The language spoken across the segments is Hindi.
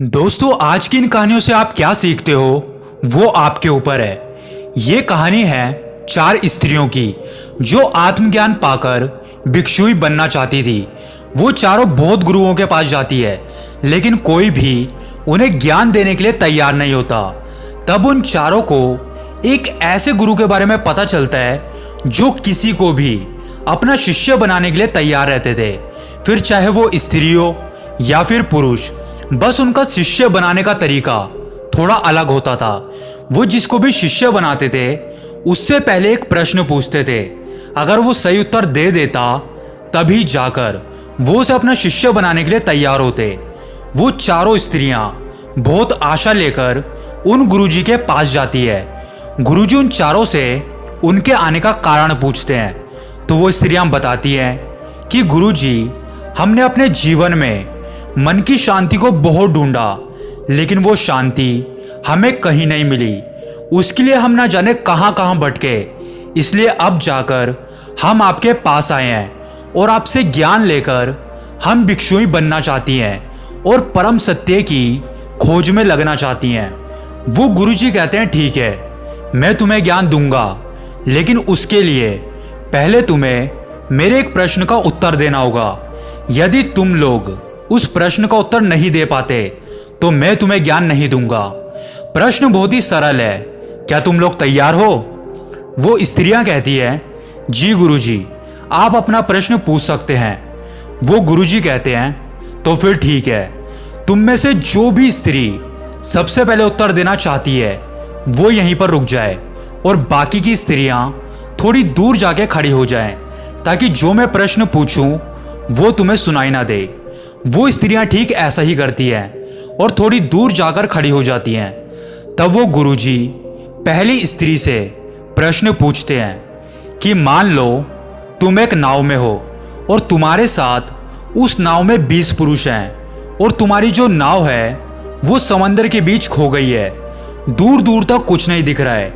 दोस्तों, आज की इन कहानियों से आप क्या सीखते हो वो आपके ऊपर है। ये कहानी है 4 स्त्रियों की जो आत्मज्ञान पाकर भिक्षुई बनना चाहती थी। वो चारों बौद्ध गुरुओं के पास जाती है, लेकिन कोई भी उन्हें ज्ञान देने के लिए तैयार नहीं होता। तब उन चारों को एक ऐसे गुरु के बारे में पता चलता है जो किसी को भी अपना शिष्य बनाने के लिए तैयार रहते थे, फिर चाहे वो स्त्री हो या फिर पुरुष। बस उनका शिष्य बनाने का तरीका थोड़ा अलग होता था। वो जिसको भी शिष्य बनाते थे उससे पहले एक प्रश्न पूछते थे। अगर वो सही उत्तर दे देता तभी जाकर वो उसे अपना शिष्य बनाने के लिए तैयार होते। वो चारों स्त्रियां बहुत आशा लेकर उन गुरुजी के पास जाती है। गुरुजी उन चारों से उनके आने का कारण पूछते हैं तो वो स्त्रियां बताती हैं कि गुरुजी, हमने अपने जीवन में मन की शांति को बहुत ढूंढा, लेकिन वो शांति हमें कहीं नहीं मिली। उसके लिए हम ना जाने कहां कहां भटके। इसलिए अब जाकर हम आपके पास आए हैं और आपसे ज्ञान लेकर हम भिक्षुई बनना चाहती हैं और परम सत्य की खोज में लगना चाहती हैं। वो गुरुजी कहते हैं, ठीक है, मैं तुम्हें ज्ञान दूंगा, लेकिन उसके लिए पहले तुम्हें मेरे एक प्रश्न का उत्तर देना होगा। यदि तुम लोग उस प्रश्न का उत्तर नहीं दे पाते तो मैं तुम्हें ज्ञान नहीं दूंगा। प्रश्न बहुत ही सरल है, क्या तुम लोग तैयार हो? वो स्त्रियां कहती है, जी गुरुजी, आप अपना प्रश्न पूछ सकते हैं। वो गुरुजी कहते हैं, तो फिर ठीक है, तुम में से जो भी स्त्री सबसे पहले उत्तर देना चाहती है वो यहीं पर रुक जाए और बाकी की स्त्रियां थोड़ी दूर जाके खड़ी हो जाएं, ताकि जो मैं प्रश्न पूछूं वो तुम्हें सुनाई ना दे। वो स्त्रियां ठीक ऐसा ही करती हैं और थोड़ी दूर जाकर खड़ी हो जाती हैं। तब वो गुरुजी पहली स्त्री से प्रश्न पूछते हैं कि मान लो तुम एक नाव में हो और तुम्हारे साथ उस नाव में 20 पुरुष हैं और तुम्हारी जो नाव है वो समंदर के बीच खो गई है। दूर दूर तक कुछ नहीं दिख रहा है।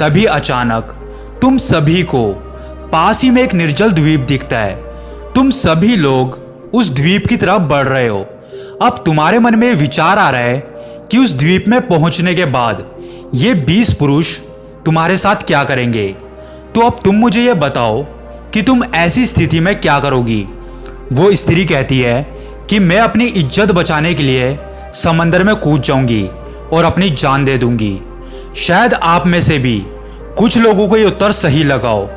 तभी अचानक तुम सभी को पास ही में एक निर्जल द्वीप दिखता है। तुम सभी लोग उस द्वीप की तरफ बढ़ रहे हो। अब तुम्हारे मन में विचार आ रहा है कि उस द्वीप में पहुंचने के बाद ये 20 पुरुष तुम्हारे साथ क्या करेंगे। तो अब तुम मुझे ये बताओ कि तुम ऐसी स्थिति में क्या करोगी। वो स्त्री कहती है कि मैं अपनी इज्जत बचाने के लिए समंदर में कूद जाऊंगी और अपनी जान दे दूंगी। शायद आप में से भी कुछ लोगों को ये उत्तर सही लगाओ,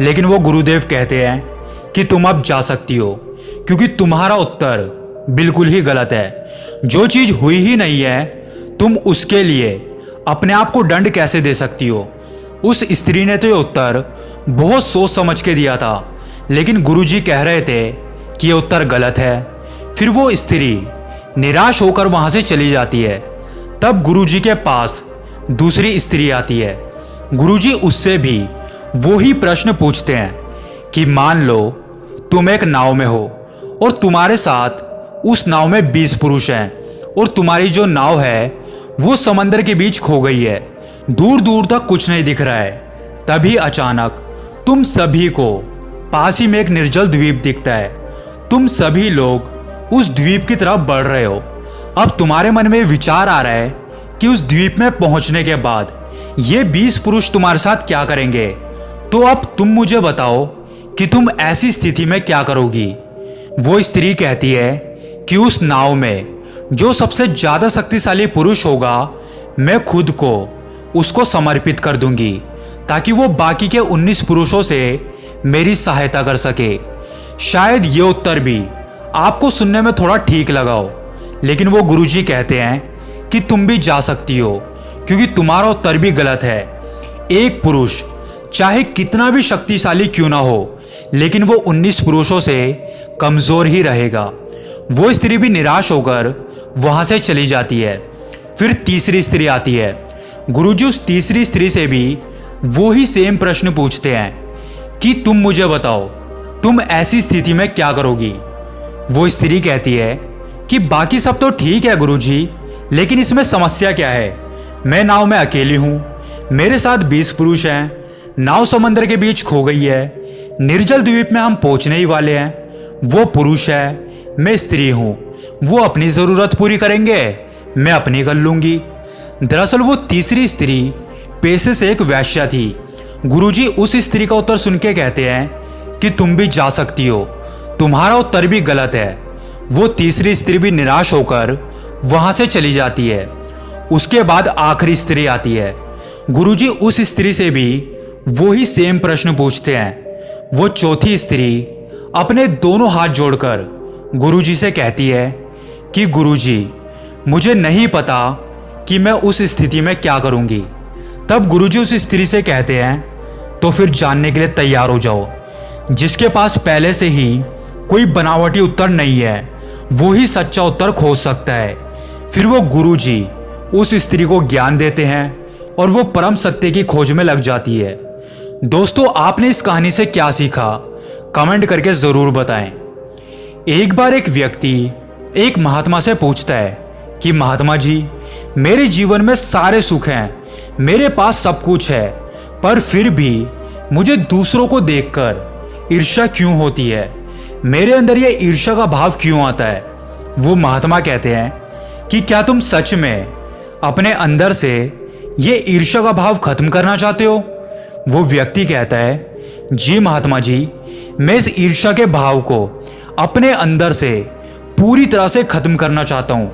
लेकिन वो गुरुदेव कहते हैं कि तुम अब जा सकती हो, क्योंकि तुम्हारा उत्तर बिल्कुल ही गलत है। जो चीज हुई ही नहीं है तुम उसके लिए अपने आप को दंड कैसे दे सकती हो। उस स्त्री ने तो ये उत्तर बहुत सोच समझ के दिया था, लेकिन गुरुजी कह रहे थे कि ये उत्तर गलत है। फिर वो स्त्री निराश होकर वहां से चली जाती है। तब गुरुजी के पास दूसरी स्त्री आती है। गुरुजी उससे भी वो ही प्रश्न पूछते हैं कि मान लो तुम एक नाव में हो और तुम्हारे साथ उस नाव में 20 पुरुष हैं और तुम्हारी जो नाव है वो समंदर के बीच खो गई है। दूर दूर तक कुछ नहीं दिख रहा है। तभी अचानक तुम सभी को पास ही में एक निर्जल द्वीप दिखता है। तुम सभी लोग उस द्वीप की तरफ बढ़ रहे हो। अब तुम्हारे मन में विचार आ रहा है कि उस द्वीप में पहुंचने के बाद ये 20 पुरुष तुम्हारे साथ क्या करेंगे। तो अब तुम मुझे बताओ कि तुम ऐसी स्थिति में क्या करोगी। वो स्त्री कहती है कि उस नाव में जो सबसे ज्यादा शक्तिशाली पुरुष होगा मैं खुद को उसको समर्पित कर दूंगी, ताकि वो बाकी के 19 पुरुषों से मेरी सहायता कर सके। शायद ये उत्तर भी आपको सुनने में थोड़ा ठीक लगा हो, लेकिन वो गुरुजी कहते हैं कि तुम भी जा सकती हो, क्योंकि तुम्हारा उत्तर भी गलत है। एक पुरुष चाहे कितना भी शक्तिशाली क्यों ना हो, लेकिन वो 19 पुरुषों से कमजोर ही रहेगा। वो स्त्री भी निराश होकर वहां से चली जाती है। फिर तीसरी स्त्री आती है। गुरुजी उस तीसरी स्त्री से भी वो ही सेम प्रश्न पूछते हैं कि तुम मुझे बताओ, तुम ऐसी स्थिति में क्या करोगी। वो स्त्री कहती है कि बाकी सब तो ठीक है गुरुजी, लेकिन इसमें समस्या क्या है। मैं नाव में अकेली हूं, मेरे साथ 20 पुरुष हैं, नाव समंदर के बीच खो गई है, निर्जल द्वीप में हम पहुंचने ही वाले हैं। वो पुरुष है, मैं स्त्री हूं, वो अपनी जरूरत पूरी करेंगे, मैं अपनी कर लूंगी। दरअसल वो तीसरी स्त्री पेशे से एक वेश्या थी। गुरुजी उस स्त्री का उत्तर सुन के कहते हैं कि तुम भी जा सकती हो, तुम्हारा उत्तर भी गलत है। वो तीसरी स्त्री भी निराश होकर वहां से चली जाती है। उसके बाद आखिरी स्त्री आती है। गुरुजी उस स्त्री से भी वही सेम प्रश्न पूछते हैं। वो चौथी स्त्री अपने दोनों हाथ जोड़कर गुरुजी से कहती है कि गुरुजी, मुझे नहीं पता कि मैं उस स्थिति में क्या करूंगी। तब गुरुजी उस स्त्री से कहते हैं, तो फिर जानने के लिए तैयार हो जाओ। जिसके पास पहले से ही कोई बनावटी उत्तर नहीं है, वो ही सच्चा उत्तर खोज सकता है। फिर वो गुरुजी उस स्त्री को ज्ञान देते हैं और वो परम सत्य की खोज में लग जाती है। दोस्तों, आपने इस कहानी से क्या सीखा, कमेंट करके ज़रूर बताएं। एक बार एक व्यक्ति एक महात्मा से पूछता है कि महात्मा जी, मेरे जीवन में सारे सुख हैं, मेरे पास सब कुछ है, पर फिर भी मुझे दूसरों को देखकर ईर्ष्या क्यों होती है? मेरे अंदर ये ईर्ष्या का भाव क्यों आता है? वो महात्मा कहते हैं कि क्या तुम सच में अपने अंदर से ये ईर्ष्या का भाव खत्म करना चाहते हो? वो व्यक्ति कहता है, जी महात्मा जी, मैं इस ईर्ष्या के भाव को अपने अंदर से पूरी तरह से खत्म करना चाहता हूँ,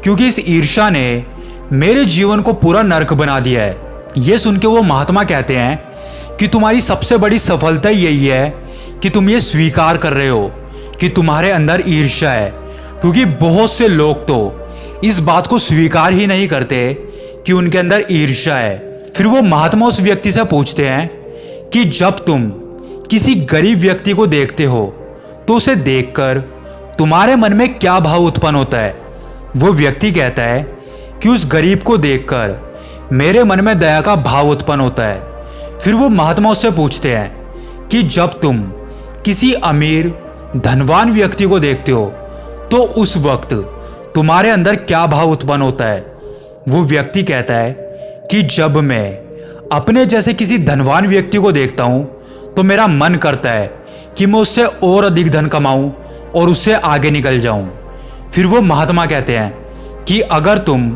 क्योंकि इस ईर्ष्या ने मेरे जीवन को पूरा नर्क बना दिया है। ये सुन के वो महात्मा कहते हैं कि तुम्हारी सबसे बड़ी सफलता यही है कि तुम ये स्वीकार कर रहे हो कि तुम्हारे अंदर ईर्ष्या है, क्योंकि बहुत से लोग तो इस बात को स्वीकार ही नहीं करते कि उनके अंदर ईर्ष्या है। फिर वो महात्मा उस व्यक्ति से पूछते हैं कि जब तुम किसी गरीब व्यक्ति को देखते हो तो उसे देखकर तुम्हारे मन में क्या भाव उत्पन्न होता है? वो व्यक्ति कहता है कि उस गरीब को देखकर मेरे मन में दया का भाव उत्पन्न होता है। फिर वो महात्मा उससे पूछते हैं कि जब तुम किसी अमीर धनवान व्यक्ति को देखते हो तो उस वक्त तुम्हारे अंदर क्या भाव उत्पन्न होता है? वो व्यक्ति कहता है कि जब मैं अपने जैसे किसी धनवान व्यक्ति को देखता हूं तो मेरा मन करता है कि मैं उससे और अधिक धन कमाऊं और उससे आगे निकल जाऊं। फिर वो महात्मा कहते हैं कि अगर तुम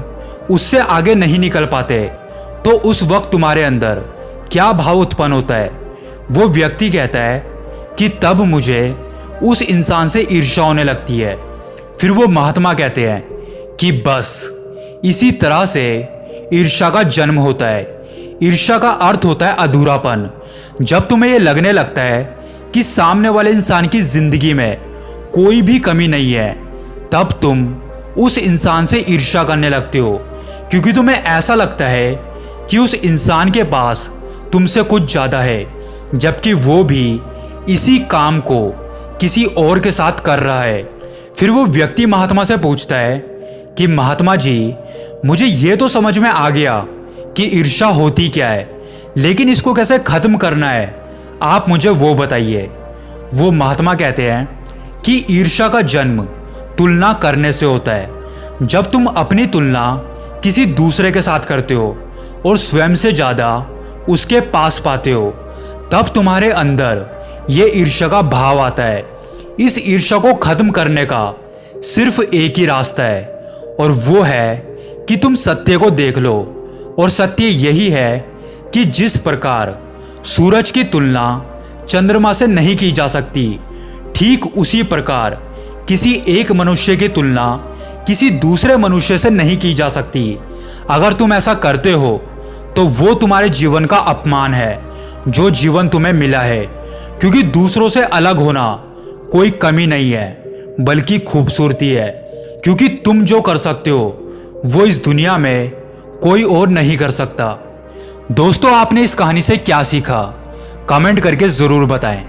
उससे आगे नहीं निकल पाते तो उस वक्त तुम्हारे अंदर क्या भाव उत्पन्न होता है? वो व्यक्ति कहता है कि तब मुझे उस इंसान से ईर्ष्या होने लगती है। फिर वो महात्मा कहते हैं कि बस इसी तरह से ईर्ष्या का जन्म होता है। ईर्ष्या का अर्थ होता है अधूरापन। जब तुम्हें ये लगने लगता है कि सामने वाले इंसान की जिंदगी में कोई भी कमी नहीं है, तब तुम उस इंसान से ईर्ष्या करने लगते हो, क्योंकि तुम्हें ऐसा लगता है कि उस इंसान के पास तुमसे कुछ ज़्यादा है, जबकि वो भी इसी काम को किसी और के साथ कर रहा है। फिर वो व्यक्ति महात्मा से पूछता है कि महात्मा जी, मुझे ये तो समझ में आ गया कि ईर्ष्या होती क्या है, लेकिन इसको कैसे खत्म करना है, आप मुझे वो बताइए। वो महात्मा कहते हैं कि ईर्ष्या का जन्म तुलना करने से होता है। जब तुम अपनी तुलना किसी दूसरे के साथ करते हो और स्वयं से ज़्यादा उसके पास पाते हो, तब तुम्हारे अंदर ये ईर्ष्या का भाव आता है। इस ईर्ष्या को खत्म करने का सिर्फ एक ही रास्ता है, और वो है कि तुम सत्य को देख लो। और सत्य यही है कि जिस प्रकार सूरज की तुलना चंद्रमा से नहीं की जा सकती, ठीक उसी प्रकार किसी एक मनुष्य की तुलना किसी दूसरे मनुष्य से नहीं की जा सकती। अगर तुम ऐसा करते हो तो वो तुम्हारे जीवन का अपमान है, जो जीवन तुम्हें मिला है, क्योंकि दूसरों से अलग होना कोई कमी नहीं है, बल्कि खूबसूरती है। क्योंकि तुम जो कर सकते हो वो इस दुनिया में कोई और नहीं कर सकता। दोस्तों, आपने इस कहानी से क्या सीखा, कमेंट करके ज़रूर बताएं।